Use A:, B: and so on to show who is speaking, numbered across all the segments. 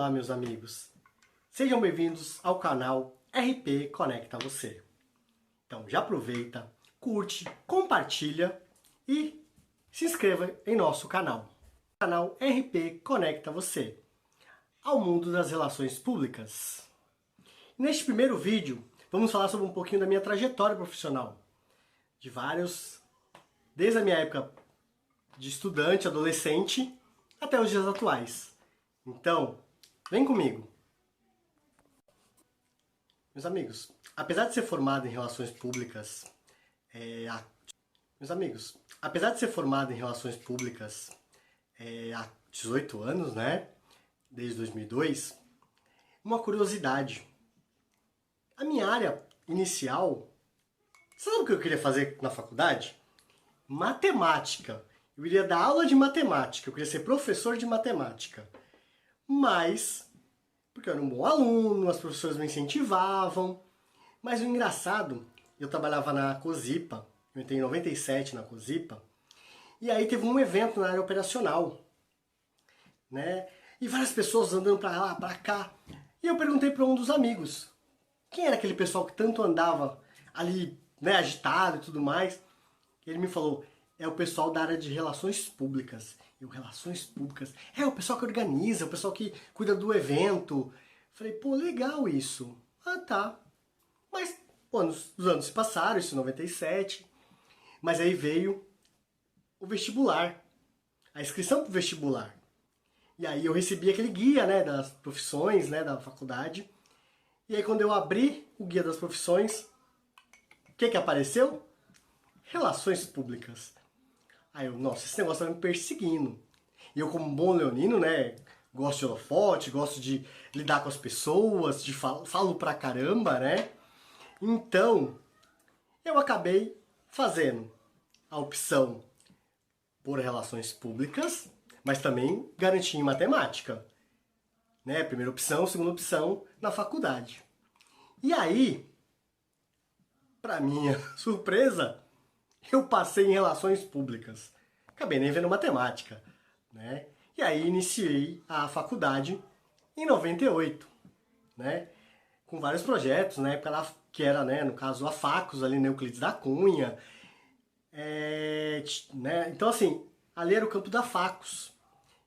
A: Olá, meus amigos. Sejam bem-vindos ao canal RP Conecta Você. Então já aproveita, curte, compartilha e se inscreva em nosso canal. Canal RP Conecta Você ao mundo das relações públicas. Neste primeiro vídeo, vamos falar sobre um pouquinho da minha trajetória profissional. Desde a minha época de estudante, adolescente, até os dias atuais. Então, vem comigo. Meus amigos, apesar de ser formado em relações públicas, há 18 anos, né? Desde 2002, uma curiosidade. A minha área inicial, sabe o que eu queria fazer na faculdade? Matemática. Eu iria dar aula de matemática, eu queria ser professor de matemática. Mas, porque eu era um bom aluno, as professoras me incentivavam. Mas o engraçado, eu trabalhava na COSIPA, eu entrei em 97 na COSIPA, e aí teve um evento na área operacional, né? E várias pessoas andando pra lá, pra cá. E eu perguntei para um dos amigos, quem era aquele pessoal que tanto andava ali, né, agitado e tudo mais? E ele me falou, é o pessoal da área de relações públicas. Relações públicas? É o pessoal que organiza, o pessoal que cuida do evento. Falei, pô, legal isso. Ah, tá. Mas, pô, os anos se passaram, isso em 97. Mas aí veio o vestibular. A inscrição pro vestibular. E aí eu recebi aquele guia, né, das profissões, né, da faculdade. E aí quando eu abri o guia das profissões, o que apareceu? Relações públicas. Aí eu, nossa, esse negócio tá me perseguindo. E eu, como um bom leonino, né, gosto de holofote, gosto de lidar com as pessoas, falo pra caramba, né? Então, eu acabei fazendo a opção por relações públicas, mas também garanti em matemática. Né? Primeira opção, segunda opção na faculdade. E aí, pra minha surpresa, eu passei em relações públicas. Acabei nem vendo matemática, né? E aí iniciei a faculdade em 98, né? Com vários projetos, né? Que era, né, no caso, a Facos, ali, né, Euclides da Cunha. Né? Então, assim, ali era o campo da Facos.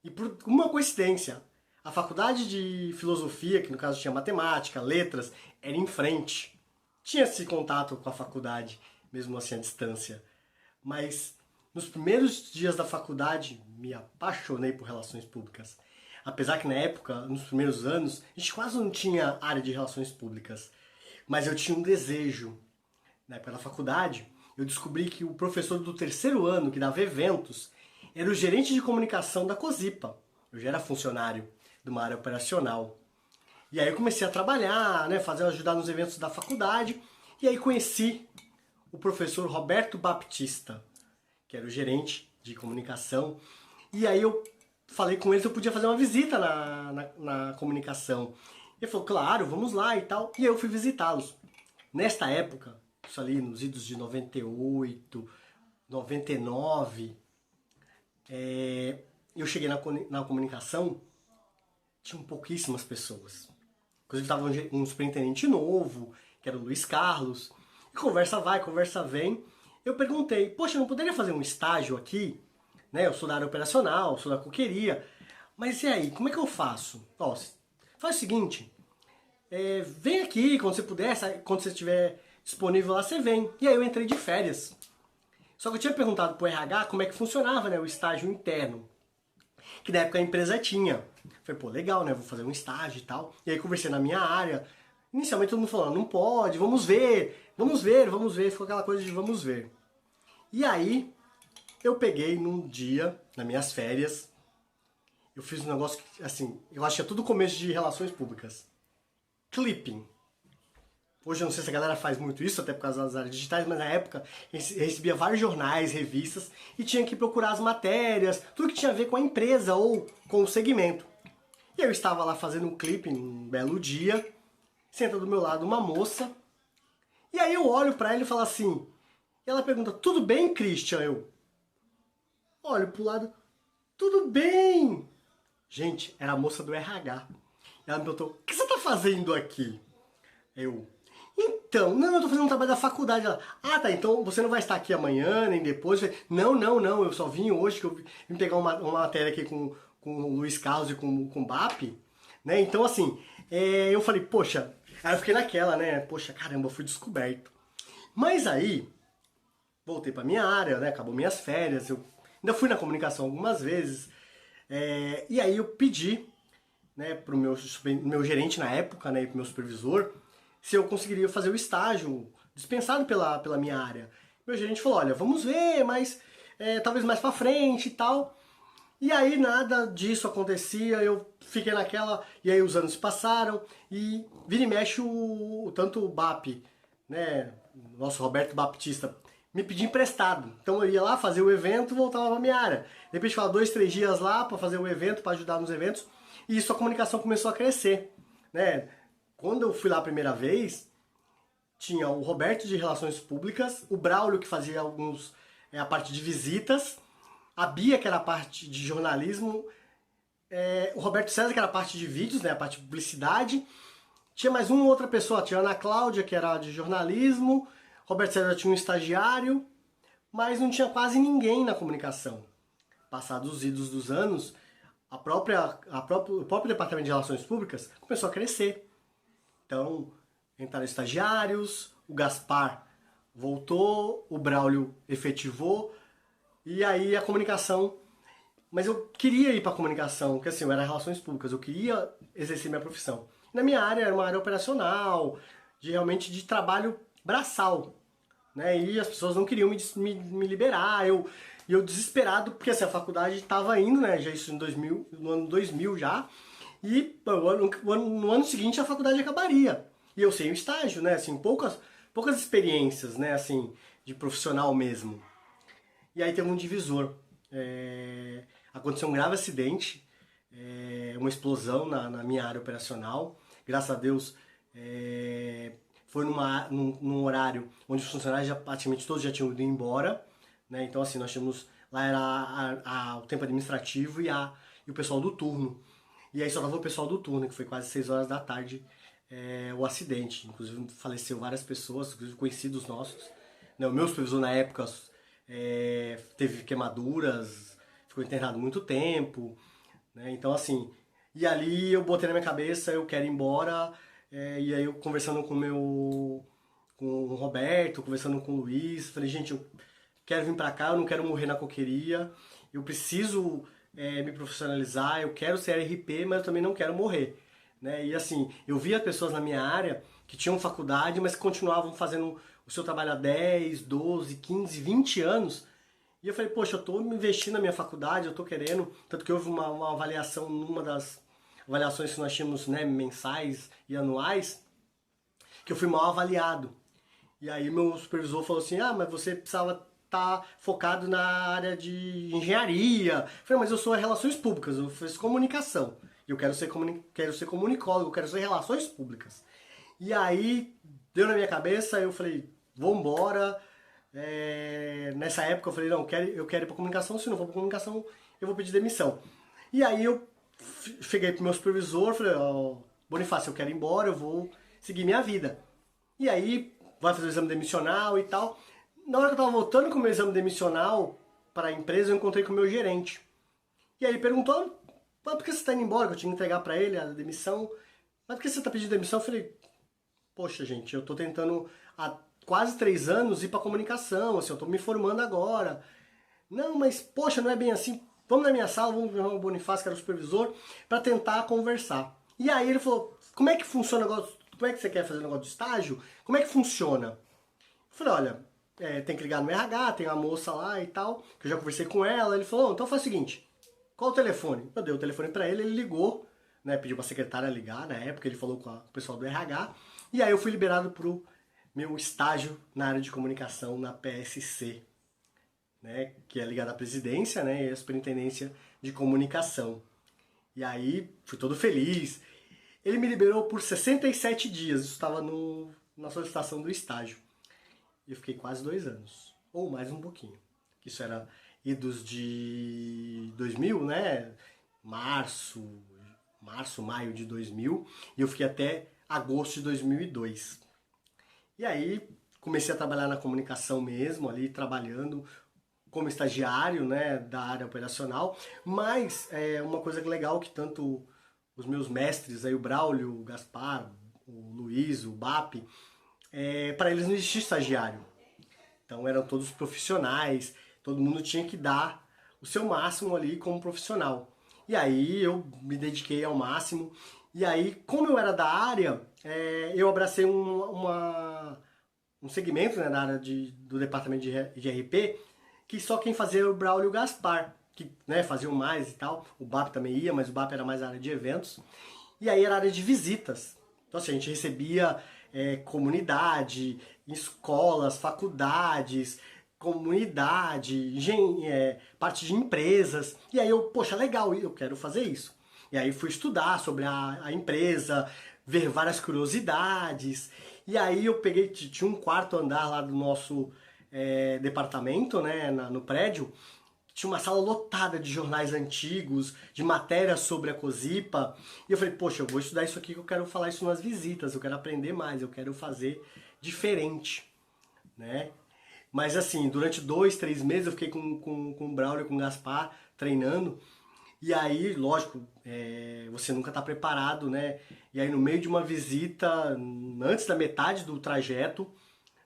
A: E por uma coincidência, a faculdade de filosofia, que no caso tinha matemática, letras, era em frente. Tinha esse contato com a faculdade, mesmo assim à distância. Mas nos primeiros dias da faculdade me apaixonei por relações públicas. Apesar que na época, nos primeiros anos, a gente quase não tinha área de relações públicas. Mas eu tinha um desejo. Na época da faculdade, eu descobri que o professor do terceiro ano, que dava eventos, era o gerente de comunicação da COSIPA. Eu já era funcionário de uma área operacional. E aí eu comecei a trabalhar, né, ajudar nos eventos da faculdade. E aí conheci o professor Roberto Baptista, que era o gerente de comunicação. E aí eu falei com ele se eu podia fazer uma visita na comunicação. Ele falou, claro, vamos lá e tal. E eu fui visitá-los. Nesta época, isso ali nos idos de 98, 99, eu cheguei na comunicação, tinham pouquíssimas pessoas. Inclusive estava um superintendente novo, que era o Luiz Carlos. E conversa vai, conversa vem. Eu perguntei, poxa, eu não poderia fazer um estágio aqui? Né? Eu sou da área operacional, sou da coqueria. Mas e aí, como é que eu faço? Ó, faz o seguinte, vem aqui quando você puder, quando você estiver disponível lá, você vem. E aí eu entrei de férias. Só que eu tinha perguntado pro RH como é que funcionava, né, o estágio interno. Que na época a empresa tinha. Falei, pô, legal, né, vou fazer um estágio e tal. E aí conversei na minha área. Inicialmente todo mundo falando, não pode, vamos ver, vamos ver, vamos ver. Ficou aquela coisa de vamos ver. E aí, eu peguei num dia, nas minhas férias, eu fiz um negócio que, assim, eu acho que é tudo começo de relações públicas. Clipping. Hoje eu não sei se a galera faz muito isso, até por causa das áreas digitais, mas na época eu recebia vários jornais, revistas, e tinha que procurar as matérias, tudo que tinha a ver com a empresa ou com o segmento. E eu estava lá fazendo um clipping um belo dia, senta do meu lado uma moça, e aí eu olho pra ela e falo assim, e ela pergunta, tudo bem, Christian? Eu olho pro lado, tudo bem! Gente, era a moça do RH. Ela me perguntou, o que você tá fazendo aqui? Eu, então, não, eu tô fazendo um trabalho da faculdade. Ela, ah, tá, então você não vai estar aqui amanhã, nem depois. Eu falei, não, não, não, eu só vim hoje, que eu vim pegar uma matéria aqui com o Luiz Carlos e com o BAP, né? Então, assim, eu falei, poxa, aí eu fiquei naquela, né? Poxa, caramba, eu fui descoberto. Mas aí, voltei pra minha área, né? Acabou minhas férias, eu ainda fui na comunicação algumas vezes, e aí eu pedi, né, pro meu gerente na época, né, e pro meu supervisor, se eu conseguiria fazer o estágio dispensado pela minha área. Meu gerente falou, olha, vamos ver, mas talvez mais pra frente e tal. E aí nada disso acontecia, eu fiquei naquela, e aí os anos passaram, e vira e mexe tanto o BAP, né, nosso Roberto Baptista, me pedia emprestado. Então eu ia lá fazer o evento, voltava pra minha área. De repente ficava 2, 3 dias lá para fazer o evento, para ajudar nos eventos, e isso a comunicação começou a crescer, né? Quando eu fui lá a primeira vez, tinha o Roberto de Relações Públicas, o Braulio que fazia a parte de visitas, a Bia que era a parte de jornalismo, o Roberto César que era a parte de vídeos, né, a parte de publicidade, tinha mais uma outra pessoa, tinha a Ana Cláudia que era de jornalismo, Roberto César tinha um estagiário, mas não tinha quase ninguém na comunicação. Passados os idos dos anos, o próprio Departamento de Relações Públicas começou a crescer. Então, entraram estagiários, o Gaspar voltou, o Braulio efetivou, e aí a comunicação... Mas eu queria ir para a comunicação, porque assim, eu era relações públicas, eu queria exercer minha profissão. Na minha área era uma área operacional, realmente de trabalho braçal, né? E as pessoas não queriam me liberar, eu desesperado, porque assim, a faculdade estava indo, né? Já isso no ano 2000 já, e no ano seguinte a faculdade acabaria. E eu sem o estágio, né? Assim, poucas experiências, né? Assim, de profissional mesmo. E aí teve um divisor. Aconteceu um grave acidente, uma explosão na minha área operacional. Graças a Deus, foi num horário onde os funcionários praticamente todos já tinham ido embora, né? Então assim, nós tínhamos, lá era o tempo administrativo e o pessoal do turno. E aí só tava o pessoal do turno, que foi quase 6 horas da tarde o acidente. Inclusive faleceu várias pessoas, inclusive conhecidos nossos. Né? O meu supervisor na época teve queimaduras, ficou internado muito tempo, né? Então assim, e ali eu botei na minha cabeça, eu quero ir embora, e aí eu conversando com o Roberto, conversando com o Luiz, falei, gente, eu quero vir pra cá, eu não quero morrer na coqueria, eu preciso me profissionalizar, eu quero ser RP, mas eu também não quero morrer, né? E assim, eu via pessoas na minha área que tinham faculdade, mas que continuavam fazendo o seu trabalho há 10, 12, 15, 20 anos, e eu falei, poxa, eu tô me investindo na minha faculdade, eu tô querendo, tanto que houve uma avaliação numa das avaliações que nós tínhamos, né, mensais e anuais, que eu fui mal avaliado. E aí meu supervisor falou assim, ah, mas você precisava estar focado na área de engenharia. Eu falei, mas eu sou relações públicas, eu faço comunicação. E eu quero ser comunicólogo, eu quero ser relações públicas. E aí deu na minha cabeça, eu falei, vou embora. Nessa época eu falei, não, eu quero ir pra comunicação, se não for pra comunicação, eu vou pedir demissão. E aí eu cheguei pro meu supervisor, falei, ó, Bonifácio, eu quero ir embora, eu vou seguir minha vida. E aí, vai fazer o exame demissional e tal. Na hora que eu tava voltando com o meu exame demissional para a empresa, eu encontrei com o meu gerente. E aí ele perguntou, mas por que você tá indo embora? Que eu tinha que entregar para ele a demissão. Mas por que você tá pedindo demissão? Eu falei, poxa gente, eu tô tentando há quase 3 anos ir pra comunicação, assim, eu tô me formando agora. Não, mas poxa, não é bem assim. Vamos na minha sala, vamos ver o Bonifácio, que era o supervisor, para tentar conversar. E aí ele falou, como é que funciona o negócio? Como é que você quer fazer o negócio de estágio? Como é que funciona? Eu falei, olha, tem que ligar no RH, tem uma moça lá e tal, que eu já conversei com ela. Ele falou, então faz o seguinte, qual o telefone? Eu dei o telefone para ele ligou, né, pediu pra secretária ligar, na época ele falou com o pessoal do RH, e aí eu fui liberado pro meu estágio na área de comunicação na PSC, né, que é ligada à presidência, né, e à superintendência de comunicação. E aí fui todo feliz. Ele me liberou por 67 dias, isso estava na solicitação do estágio. E eu fiquei quase 2 anos, ou mais um pouquinho. Isso era idos de 2000, né, março, março, maio de 2000, e eu fiquei até agosto de 2002. E aí comecei a trabalhar na comunicação mesmo, ali trabalhando como estagiário, né, da área operacional, mas uma coisa legal que tanto os meus mestres, aí o Braulio, o Gaspar, o Luiz, o BAP, para eles não existia estagiário. Então eram todos profissionais, todo mundo tinha que dar o seu máximo ali como profissional. E aí eu me dediquei ao máximo. E aí, como eu era da área, eu abracei um segmento, né, da área do departamento de RP, que só quem fazia era o Braulio e o Gaspar, que, né, faziam mais e tal. O BAP também ia, mas o BAP era mais a área de eventos. E aí era a área de visitas. Então assim, a gente recebia comunidade, escolas, faculdades, comunidade, parte de empresas. E aí eu, poxa, legal, eu quero fazer isso. E aí fui estudar sobre a empresa, ver várias curiosidades. E aí eu peguei, tinha um quarto andar lá do nosso departamento, né, no prédio, tinha uma sala lotada de jornais antigos, de matérias sobre a Cosipa. E eu falei, poxa, eu vou estudar isso aqui que eu quero falar isso nas visitas, eu quero aprender mais, eu quero fazer diferente, né? Mas assim, durante 2, 3 meses eu fiquei com o Braulio, com o Gaspar, treinando. E aí, lógico, você nunca está preparado, né? E aí no meio de uma visita, antes da metade do trajeto,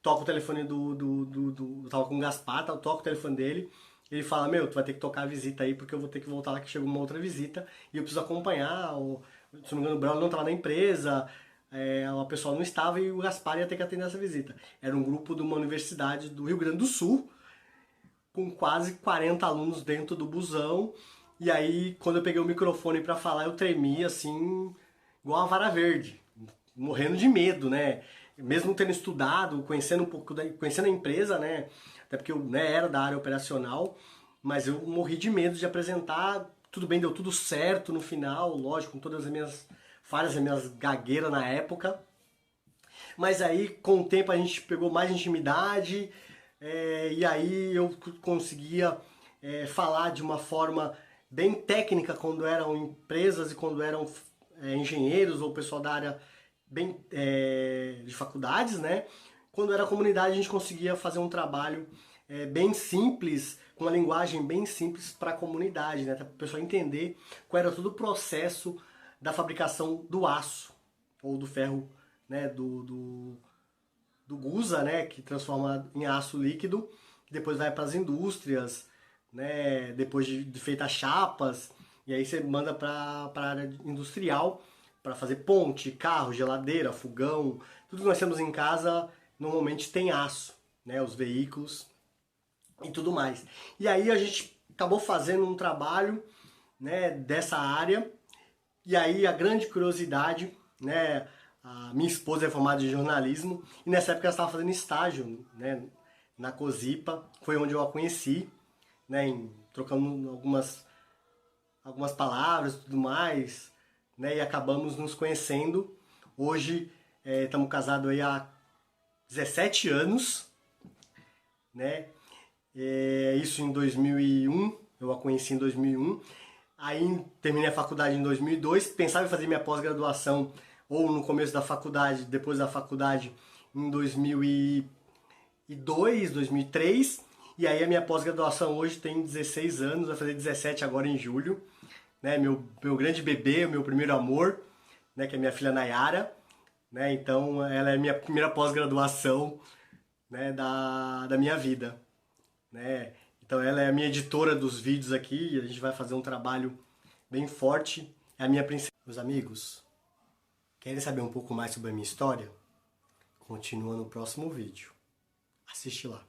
A: toca o telefone eu tava com o Gaspar, toca o telefone dele, ele fala, meu, tu vai ter que tocar a visita aí, porque eu vou ter que voltar lá que chegou uma outra visita, e eu preciso acompanhar, se não me engano o Braulio não estava na empresa, o pessoal não estava e o Gaspar ia ter que atender essa visita. Era um grupo de uma universidade do Rio Grande do Sul, com quase 40 alunos dentro do busão, e aí quando eu peguei o microfone para falar, eu tremia assim, igual uma vara verde, morrendo de medo, né? Mesmo tendo estudado, conhecendo um pouco, conhecendo a empresa, né? Até porque eu, né, era da área operacional, mas eu morri de medo de apresentar. Tudo bem, deu tudo certo no final, lógico, com todas as minhas falhas, as minhas gagueiras na época. Mas aí, com o tempo, a gente pegou mais intimidade, e aí eu conseguia falar de uma forma bem técnica quando eram empresas e quando eram engenheiros ou pessoal da área bem de faculdades, né? Quando era comunidade a gente conseguia fazer um trabalho bem simples, com uma linguagem bem simples para a comunidade, né? Para o pessoal entender qual era todo o processo da fabricação do aço ou do ferro, né? Do Gusa, né? Que transforma em aço líquido, que depois vai para as indústrias, né? Depois de feitas chapas, e aí você manda para a área industrial para fazer ponte, carro, geladeira, fogão, tudo que nós temos em casa normalmente tem aço, né? Os veículos e tudo mais. E aí a gente acabou fazendo um trabalho, né, dessa área. E aí a grande curiosidade, né, a minha esposa é formada em jornalismo e nessa época ela estava fazendo estágio, né, na Cosipa, foi onde eu a conheci, né, trocando algumas palavras e tudo mais, né, e acabamos nos conhecendo. Hoje estamos casados aí há 17 anos, né? Isso em 2001, eu a conheci em 2001. Aí terminei a faculdade em 2002, pensava em fazer minha pós-graduação ou no começo da faculdade, depois da faculdade em 2002, 2003. E aí a minha pós-graduação hoje tem 16 anos, vai fazer 17 agora em julho. Né? Meu grande bebê, meu primeiro amor, né? Que é minha filha Nayara. Né? Então ela é minha primeira pós-graduação, né? da minha vida. Né? Então ela é a minha editora dos vídeos aqui e a gente vai fazer um trabalho bem forte. É a minha princesa. Meus amigos, querem saber um pouco mais sobre a minha história? Continua no próximo vídeo. Assiste lá.